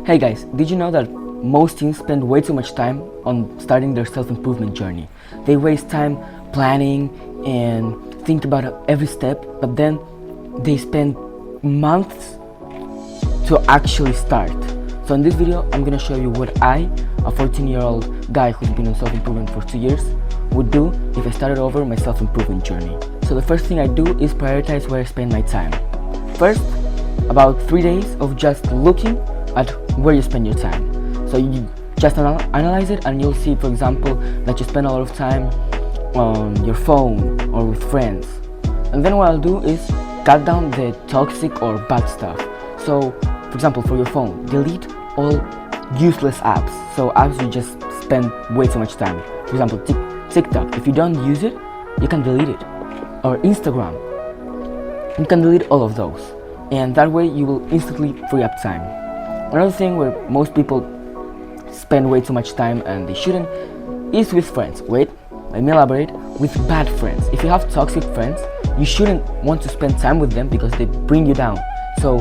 Hey guys, did you know that most teens spend way too much time on starting their self-improvement journey? They waste time planning and think about every step, but then they spend months to actually start. So in this video, I'm gonna show you what I, a 14-year-old guy who's been on self-improvement for 2 years, would do if I started over my self-improvement journey. So the first thing I do is prioritize where I spend my time. First, about 3 days of just looking at where you spend your time. So you just analyze it, and you'll see, for example, that you spend a lot of time on your phone or with friends. And then what I'll do is cut down the toxic or bad stuff. So for example, for your phone, delete all useless apps. So apps you just spend way too much time. For example, TikTok, if you don't use it, you can delete it. Or Instagram, you can delete all of those, and that way you will instantly free up time. Another thing where most people spend way too much time and they shouldn't is with friends. Wait, let me elaborate. With bad friends. If you have toxic friends, you shouldn't want to spend time with them because they bring you down. So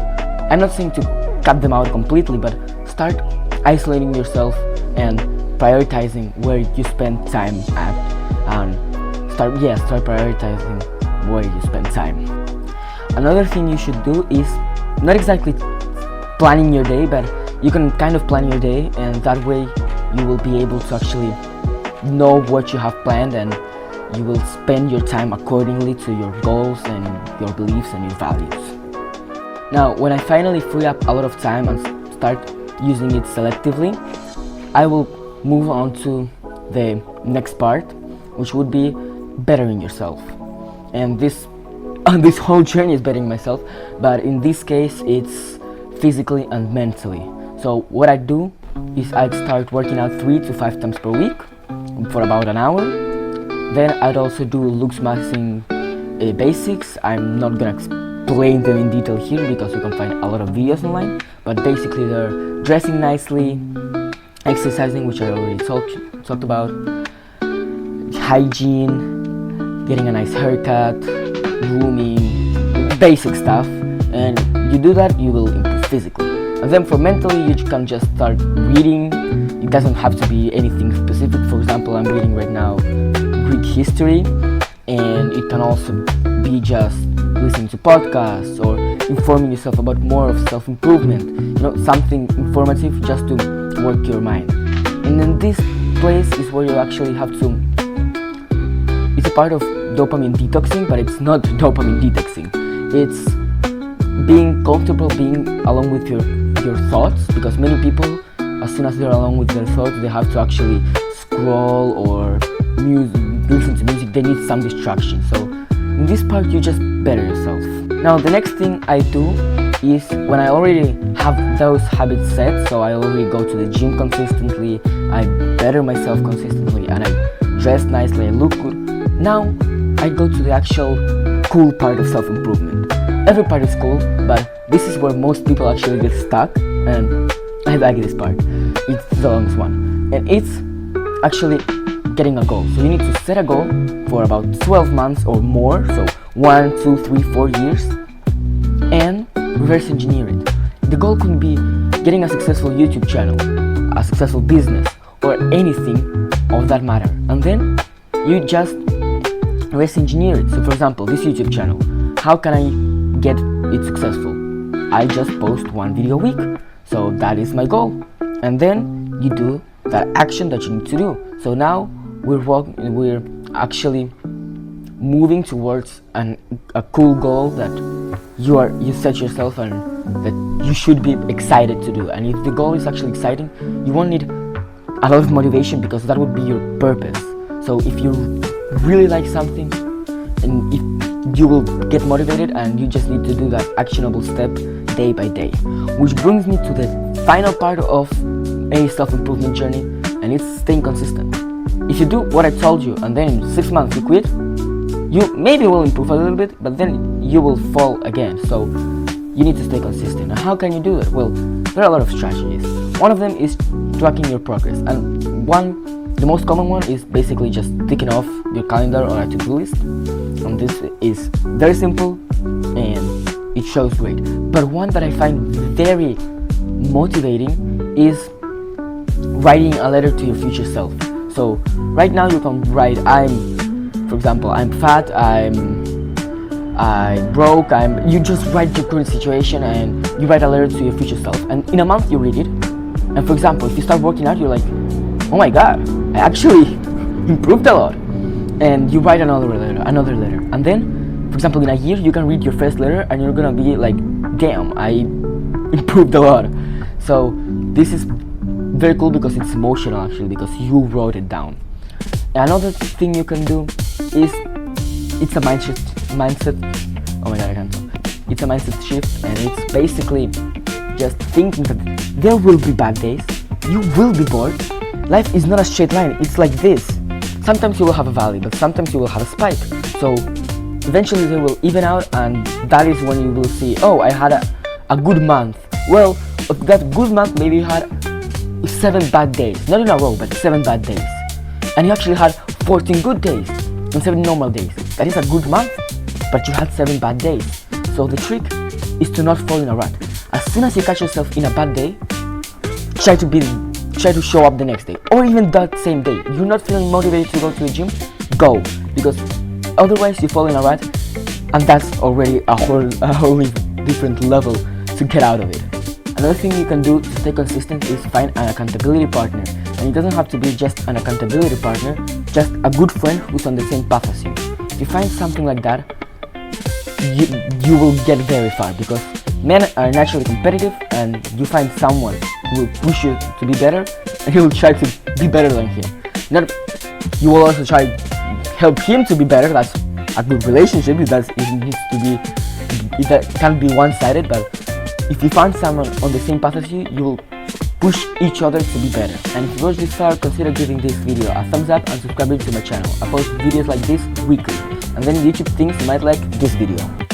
I'm not saying to cut them out completely, but start isolating yourself and prioritizing where you spend time at, and start prioritizing where you spend time. Another thing you should do is not exactly planning your day, but you can kind of plan your day, and that way you will be able to actually know what you have planned, and you will spend your time accordingly to your goals and your beliefs and your values. Now, when I finally free up a lot of time and start using it selectively, I will move on to the next part, which would be bettering yourself. And this whole journey is bettering myself, but in this case it's physically and mentally. So what I do is I'd start working out 3 to 5 times per week for about an hour. Then I'd also do looksmaxing basics. I'm not gonna explain them in detail here because you can find a lot of videos online, but basically they're dressing nicely, exercising, which I already talked about, hygiene, getting a nice haircut, grooming, basic stuff. And you do that, you will improve physically. And then for mentally, you can just start reading. It doesn't have to be anything specific. For example, I'm reading right now Greek history, and it can also be just listening to podcasts or informing yourself about more of self-improvement, something informative just to work your mind. And then this place is where you actually have to, it's a part of dopamine detoxing, but it's not dopamine detoxing. It's being comfortable being along with your thoughts, because many people, as soon as they're along with their thoughts, they have to actually scroll or listen to music. They need some distraction. So in this part, you just better yourself. Now the next thing I do is, when I already have those habits set, so I already go to the gym consistently, I better myself consistently, and I dress nicely, I look good. Now I go to the actual cool part of self-improvement. Every part is cool, but this is where most people actually get stuck, and I like this part. It's the longest one, and it's actually getting a goal. So you need to set a goal for about 12 months or more, so 1, 2, 3, 4 years, and reverse engineer it. The goal could be getting a successful YouTube channel, a successful business, or anything of that matter, and then you just reverse engineer it. So for example, this YouTube channel, how can I get it successful? I just post 1 video a week, so that is my goal. And then you do that action that you need to do. So now we're actually moving towards a cool goal that you set yourself and that you should be excited to do. And if the goal is actually exciting, you won't need a lot of motivation, because that would be your purpose. So if you really like something, and if you will get motivated, and you just need to do that actionable step day by day. Which brings me to the final part of a self-improvement journey, and it's staying consistent. If you do what I told you and then in 6 months you quit, you maybe will improve a little bit, but then you will fall again. So you need to stay consistent. And how can you do that? Well, there are a lot of strategies. One of them is tracking your progress, and the most common one is basically just ticking off your calendar or a to-do list. And this is very simple and it shows great. But one that I find very motivating is writing a letter to your future self. So right now you can write, for example, I'm fat, I'm broke, you just write your current situation and you write a letter to your future self, and in a month you read it, and for example, if you start working out, you're like, oh my god, I actually improved a lot, and you write another letter, and then, for example, in a year you can read your first letter and you're gonna be like, damn, I improved a lot. So this is very cool because it's emotional actually, because you wrote it down. And another thing you can do is, it's a mindset, oh my god, I can't talk. It's a mindset shift, and it's basically just thinking that there will be bad days, you will be bored. Life is not a straight line, it's like this. Sometimes you will have a valley, but sometimes you will have a spike. So eventually they will even out, and that is when you will see, oh, I had a good month. Well, of that good month, maybe you had 7 bad days, not in a row, but 7 bad days. And you actually had 14 good days and 7 normal days. That is a good month, but you had 7 bad days. So the trick is to not fall in a rut. As soon as you catch yourself in a bad day, try to show up the next day, or even that same day. You're not feeling motivated to go to the gym, go, because otherwise you fall in a rut, and that's already a whole different level to get out of it. Another thing you can do to stay consistent is find an accountability partner, and it doesn't have to be just an accountability partner, just a good friend who's on the same path as you. If you find something like that, you will get very far, because men are naturally competitive, and you find someone who will push you to be better, and you will try to be better than him. You will also try to help him to be better. That's a good relationship. It can't be one-sided, but if you find someone on the same path as you, you will push each other to be better. And if you watched this far, consider giving this video a thumbs up and subscribing to my channel. I post videos like this weekly, and then YouTube thinks you might like this video.